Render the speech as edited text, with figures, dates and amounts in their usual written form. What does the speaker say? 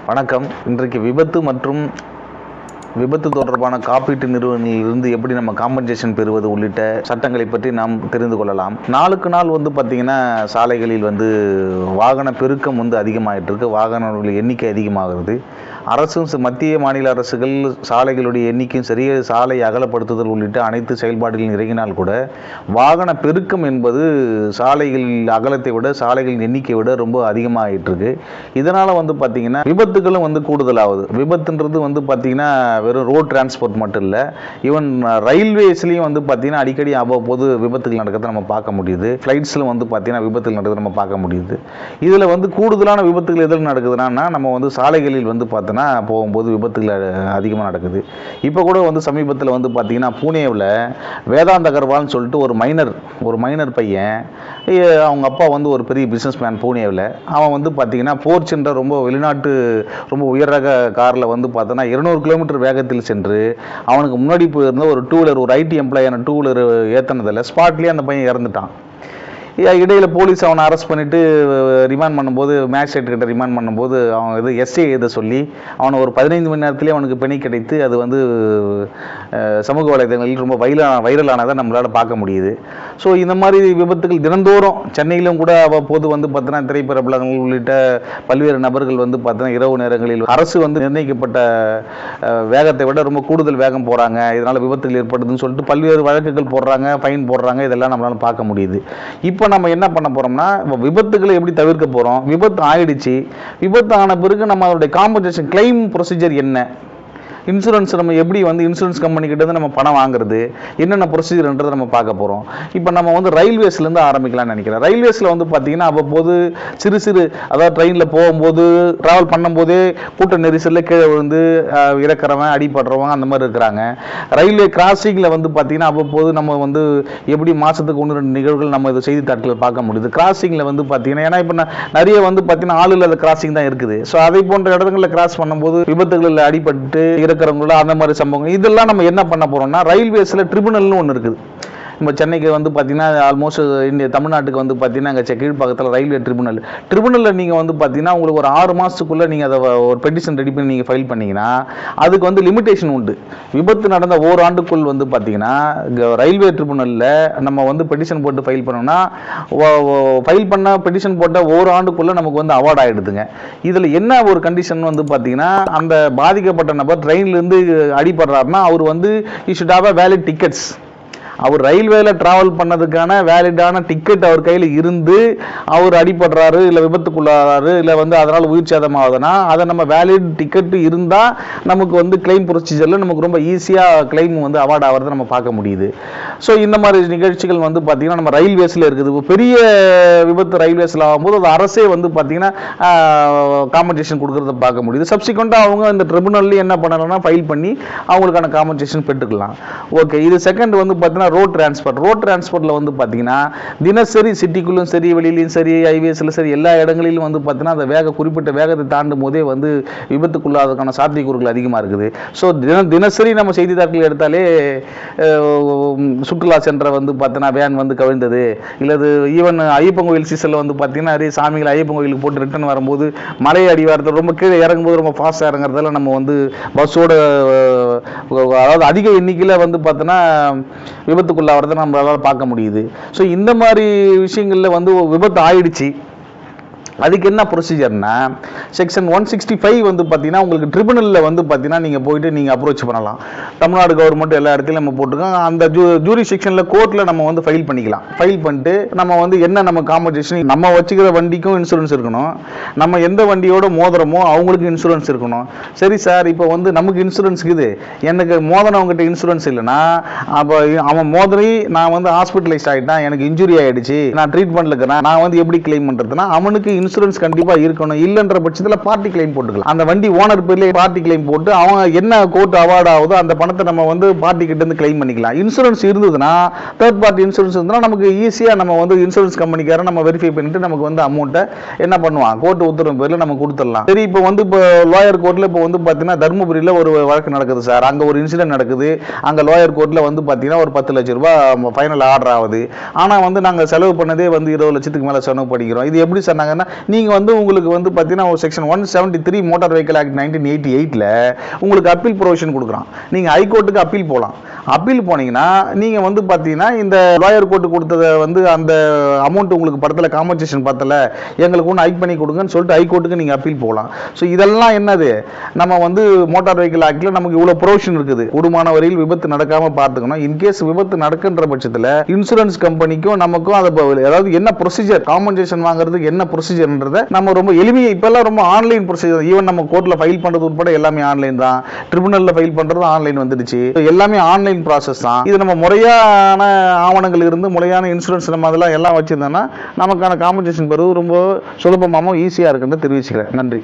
வணக்கம். இன்றைக்கு விபத்து தொடர்பான காப்பீட்டு நிறுவனங்களிலிருந்து எப்படி நம்ம காம்பன்சேஷன் பெறுவது உள்ளிட்ட சட்டங்களை பற்றி நாம் தெரிந்து கொள்ளலாம். நாளுக்கு நாள் பார்த்தீங்கன்னா சாலைகளில் வாகன பெருக்கம் அதிகமாகிட்டு இருக்கு. வாகனங்களுடைய எண்ணிக்கை அதிகமாகிறது. அரசும் மத்திய மாநில அரசுகள் சாலைகளுடைய எண்ணிக்கையும் சரி, சாலை அகலப்படுத்துதல் உள்ளிட்ட அனைத்து செயல்பாடுகளில் இறங்கினால் கூட வாகன பெருக்கம் என்பது சாலைகளில் அகலத்தை விட சாலைகளின் எண்ணிக்கை விட ரொம்ப அதிகமாகிட்டு இருக்கு. இதனால் பார்த்தீங்கன்னா விபத்துகளும் கூடுதலாகுது. விபத்துன்றது பார்த்தீங்கன்னா வெறும் ரோட் டிரான்ஸ்போர்ட் மட்டும் இல்லை, ஈவன் ரயில்வேஸ்லையும் பார்த்தீங்கன்னா அடிக்கடி அவ்வப்போது விபத்துகள் நடக்கிறத நம்ம பார்க்க முடியுது. ஃப்ளைட்ஸில் பார்த்தீங்கன்னா விபத்துகள் நடக்கிறத நம்ம பார்க்க முடியுது. இதில் கூடுதலான விபத்துகள் எதில் நடக்குதுன்னா நம்ம சாலைகளில் பார்த்தோன்னா போகும்போது விபத்துகள் அதிகமாக நடக்குது. இப்போ கூட சமீபத்தில் பார்த்தீங்கன்னா பூனேவில் வேதாந்த் அகர்வால்னு சொல்லிட்டு ஒரு மைனர் பையன், அவங்க அப்பா ஒரு பெரிய பிஸ்னஸ் மேன் பூனேவில். அவன் பார்த்தீங்கன்னா போர்ச்சுன்ற ரொம்ப உயர் ரக காரில் பார்த்தோன்னா 200 கிலோமீட்டர் வேகத்தில் சென்று அவனுக்கு முன்னாடி போயிருந்த ஒரு ஐடி எம்ப்ளாயான டூ வீலர் ஏற்றினதில் ஸ்பாட்லேயே அந்த பையன் இறந்துட்டான். இடையில போலீஸ் அவனை அரெஸ்ட் பண்ணிட்டு ரிமாண்ட் பண்ணும்போது, மேஜிஸ்ட்ரேட் கிட்ட ரிமாண்ட் பண்ணும்போது அவன் எஸ்ஏ எழுத சொல்லி அவனை ஒரு 15 மணி நேரத்திலே அவனுக்கு பிணை கிடைத்து அது சமூக வலைதளங்களில் ரொம்ப வைரலானதை நம்மளால் பார்க்க முடியுது. ஸோ இந்த மாதிரி விபத்துகள் தினந்தோறும் சென்னையிலும் கூட அவ்வப்போது பார்த்தோன்னா திரைப்படங்கள் உள்ளிட்ட பல்வேறு நபர்கள் பார்த்தோன்னா இரவு நேரங்களில் அரசு நிர்ணயிக்கப்பட்ட வேகத்தை விட ரொம்ப கூடுதல் வேகம் போகிறாங்க, இதனால் விபத்துகள் ஏற்படுதுன்னு சொல்லிட்டு பல்வேறு வழக்குகள் போடுறாங்க, ஃபைன் போடுறாங்க. இதெல்லாம் நம்மளால் பார்க்க முடியுது. இப்போ நம்ம என்ன பண்ண போறோம்னா, விபத்துகளை எப்படி தவிர்க்க போறோம்? விபத்து ஆயிடுச்சு, விபத்து ஆன பிறகு நம்ம அதோடைய காம்பன்சேஷன் கிளைம் ப்ரொசீஜர் என்ன? இன்சூரன்ஸ் நம்ம எப்படி இன்சூரன்ஸ் கம்பெனி கிட்ட நம்ம பணம் வாங்குறது, என்னென்ன ப்ரொசீஜர்ன்றதை நம்ம பார்க்க போகிறோம். இப்போ நம்ம ரயில்வேஸ்லேருந்து ஆரம்பிக்கலாம்னு நினைக்கிறேன். ரயில்வேஸில் பார்த்தீங்கன்னா அவ்வப்போது சிறு அதாவது ட்ரெயினில் போகும்போது ட்ராவல் பண்ணும்போதே கூட்ட நெரிசலில் கீழே விழுந்து இறக்குறவன், அடிபடுறவங்க அந்த மாதிரி இருக்கிறாங்க. ரயில்வே கிராசிங்கில் பார்த்தீங்கன்னா அவ்வப்போது நம்ம எப்படி மாதத்துக்கு 1-2 நிகழ்வுகள் நம்ம இது செய்தித்தாட்கள் பார்க்க முடியுது. கிராசிங்கில் பார்த்தீங்கன்னா, ஏன்னா இப்போ நிறைய பார்த்தீங்கன்னா ஆள் இல்லாத கிராசிங் தான் இருக்குது. ஸோ அதை போன்ற இடங்களில் கிராஸ் பண்ணும்போது விபத்துகளில் அடிபட்டு இருக்கிறவங்கள அந்த மாதிரி சம்பவம் இதெல்லாம் நம்ம என்ன பண்ண போறோம்னா, ரயில்வேஸ்ல ட்ரிபுனல்னு ஒன்று இருக்குது. நம்ம சென்னைக்கு பார்த்தீங்கன்னா ஆல்மோஸ்ட் தமிழ்நாட்டுக்கு பார்த்தீங்கன்னா அங்கே கீழ்ப்பாக்கத்தில் ரயில்வே ட்ரிபுனலில் நீங்கள் பார்த்தீங்கன்னா உங்களுக்கு ஒரு 6 மாதத்துக்குள்ளே நீங்கள் அதை ஒரு பெட்டிஷன் ரெடி பண்ணி நீங்கள் ஃபைல் பண்ணிங்கன்னா அதுக்கு லிமிடேஷன் உண்டு. விபத்து நடந்த ஓராண்டுக்குள் பார்த்தீங்கன்னா ரயில்வே ட்ரிபுனலில் நம்ம பெட்டிஷன் போட்டு ஃபைல் பண்ணோம்னா, ஃபைல் பண்ண பெட்டிஷன் போட்ட ஓராண்டுக்குள்ளே நமக்கு அவார்ட் ஆகிடுதுங்க. இதில் என்ன ஒரு கண்டிஷன் பார்த்தீங்கன்னா, அந்த பாதிக்கப்பட்ட நபர் ட்ரெயின்லேருந்து அடிபடுறாருன்னா அவர் you should have a valid tickets. அவர் ரயில்வேல டிராவல் பண்ணதுக்கான வேலிடான டிக்கெட் அவர் கையில் இருந்து அவர் அடிபடுறாரு, இல்லை விபத்துக்குள்ளாரு, இல்லை அதனால் உயிர் சேதம் ஆகுதுன்னா அதை நம்ம வேலிட் டிக்கெட் இருந்தால் நமக்கு கிளைம் ப்ரொசீஜரில் நமக்கு ரொம்ப ஈஸியாக கிளைம் அவார்ட் ஆகிறத நம்ம பார்க்க முடியுது. ஸோ இந்த மாதிரி நிகழ்ச்சிகள் பார்த்தீங்கன்னா நம்ம ரயில்வேஸில் இருக்குது. பெரிய விபத்து ரயில்வேஸில் ஆகும்போது அது அரசே பார்த்தீங்கன்னா காம்பன்சேஷன் கொடுக்கறத பார்க்க முடியுது. சப்சிக்வெண்ட்டாக அவங்க இந்த ட்ரிபுனல்ல என்ன பண்ணலாம்னா ஃபைல் பண்ணி அவங்களுக்கான காம்பன்சேஷன் பெற்றுக்கலாம். ஓகே, இது செகண்ட் பார்த்தீங்கன்னா ரோட் டிரான்ஸ்போர்ட்ல பார்த்தீங்கன்னா தினசரி சிட்டிக்குள்ளும் சரி, வெளியிலையும் சரி, ஹைவேஸ்ல சரி, எல்லா இடங்களிலும் பார்த்தீங்கன்னா அந்த குறிப்பிட்ட வேகத்தை தாண்டும் போதே விபத்துக்குள்ளாததுக்கான சாத்தியக்கூறுகள் அதிகமாக இருக்குது. ஸோ தினசரி நம்ம செய்தித்தாட்கள் எடுத்தாலே சுற்றுலா சென்ற பார்த்தீங்கன்னா வேன் கவிழ்ந்தது, இல்லது ஈவன் ஐயப்பன் கோயில் சீசனில் பார்த்தீங்கன்னா நிறைய சாமிகள் ஐயப்பன் கோயிலுக்கு போட்டு ரிட்டர்ன் வரும்போது மலை அடிவாரத்தில் ரொம்ப கீழே இறங்கும்போது ரொம்ப ஃபாஸ்ட்டாக இறங்குறதால நம்ம பஸ்ஸோட அதாவது அதிக எண்ணிக்கையில் பார்த்தோன்னா விபத்துக்குள்ளாகிறத நம்மளால பார்க்க முடியுது. ஸோ இந்த மாதிரி விஷயங்கள்ல விபத்து ஆயிடுச்சு, அதுக்கு என்ன ப்ரொசீஜர்னா, செக்ஷன் 165 பார்த்தீங்கன்னா உங்களுக்கு ட்ரிபுனலில் பார்த்தீங்கன்னா நீங்கள் போயிட்டு நீங்கள் அப்ரோச் பண்ணலாம். தமிழ்நாடு கவர்மெண்ட் எல்லா இடத்துலையும் நம்ம போட்டிருக்கோம். அந்த ஜூரி செக்ஷனில் கோர்ட்டில் நம்ம ஃபைல் பண்ணிக்கலாம். ஃபைல் பண்ணிட்டு நம்ம என்ன நம்ம காம்பன்சேஷன், நம்ம வச்சுக்கிற வண்டிக்கும் இன்சூரன்ஸ் இருக்கணும், நம்ம எந்த வண்டியோட மோதுறோமோ அவங்களுக்கு இன்சூரன்ஸ் இருக்கணும். சரி சார், இப்போ நமக்கு இன்சூரன்ஸ் இருக்குது, எனக்கு மோதனவங்ககிட்ட இன்சூரன்ஸ் இல்லைன்னா, அப்போ அவன் மோதனை நான் ஹாஸ்பிட்டலைஸ் ஆகிட்டான், எனக்கு இன்ஜுரி ஆகிடுச்சு, நான் ட்ரீட்மெண்ட்டில் இருக்கிறேன், நான் எப்படி கிளைம் பண்ணுறதுன்னா அவனுக்கு இன்சூரன்ஸ் கண்டிப்பா இருக்கணும். இல்லன்ற பட்சத்தில் பார்ட்டி கிளைம் போட்டுக்கலாம். அந்த வண்டி ஓனர் பேர்ல பார்ட்டி கிளைம் போட்டு அவங்க என்ன கோர்ட் அவார்ட் ஆகுதோ அந்த பணத்தை நம்ம பார்ட்டி கிட்ட இருந்து கிளைம் பண்ணிக்கலாம். இன்சூரன்ஸ் இருந்ததுன்னா, தேர்ட் பார்ட்டி இன்சூரன்ஸ் இருந்ததுன்னா நமக்கு ஈஸியா நம்ம இன்சூரன்ஸ் கம்பெனிக்கார நம்ம வெரிஃபை பண்ணிட்டு நமக்கு அமௌண்ட்டை என்ன பண்ணுவான், கோர்ட் உத்தரவு பேர்ல நம்ம கொடுத்துடலாம். சரி, இப்போ இப்போ லோயர் கோர்ட்ல இப்போ பார்த்தீங்கன்னா தர்மபுரியில் ஒரு வழக்கு நடக்குது சார், அங்க ஒரு இன்சிடென்ட் நடக்குது. அங்க லோயர் கோர்ட்ல பார்த்தீங்கன்னா ஒரு 10 லட்சம் ரூபாய் ஃபைனல் ஆர்டர் ஆகுது. ஆனா நாங்க செலவு பண்ணதே 20 லட்சத்துக்கு மேல செலவு பண்ணிக்கிறோம். இது எப்படி சொன்னாங்கன்னா, நீங்கள் வந்து உங்களுக்கு வந்து பார்த்தீங்கன்னா ஒரு செக்ஷன் 173 மோட்டார் வெஹிக்கல் ஆக்ட் 1988ல் உங்களுக்கு அப்பீல் ப்ரொவிஷன் கொடுக்குறான். நீங்கள் ஹைகோர்ட்டுக்கு அப்பீல் போகலாம். அப்பீல் போனீங்கன்னா நீங்கள் வந்து பார்த்தீங்கன்னா இந்த லாயர் கோர்ட்டு கொடுத்ததை வந்து அந்த அமௌண்ட் உங்களுக்கு படத்தில் காம்பன்சேஷன் பத்தல, எங்களுக்கு ஒன்று ஹைக் பண்ணி கொடுங்கன்னு சொல்லிட்டு ஹைகோர்ட்டுக்கு நீங்கள் அப்பீல் போகலாம். ஸோ இதெல்லாம் என்னது, நம்ம வந்து மோட்டார் வெஹிக்கல் ஆக்டில் நமக்கு இவ்வளோ ப்ரொவிஷன் இருக்குது. கூடுமான வரையில் விபத்து நடக்காமல் பார்த்துக்கணும். இன்கேஸ் விபத்து நடக்குன்ற பட்சத்தில் இன்சூரன்ஸ் கம்பெனிக்கும் நமக்கும் அதை அதாவது என்ன ப்ரொசீஜர், காம்பன்சேஷன் வாங்குறதுக்கு என்ன ப்ரொசீஜர்ன்றதை நம்ம ரொம்ப எளிமையாக இப்போல்லாம் ரொம்ப ஆன்லைன் ப்ரொசீஜர், ஈவன் நம்ம கோர்ட்டில் ஃபைல் பண்ணுறது உட்பட எல்லாமே ஆன்லைன் தான். ட்ரிபுனலில் ஃபைல் பண்ணுறது ஆன்லைன் வந்துடுச்சு. எல்லாமே ஆன்லைன் ப்ராசஸ் தான். இது நம்ம முறையான ஆவணங்கள் இருந்து முறையான இன்சூரன்ஸ் நம்ம அதெல்லாம் எல்லாம் வச்சிருந்தோம்னா நமக்கான காம்பன்சேஷன் பெறுவது ரொம்ப சுலபமாகவும் ஈஸியாக இருக்குன்னு தெரிவிச்சுக்கிறேன். நன்றி.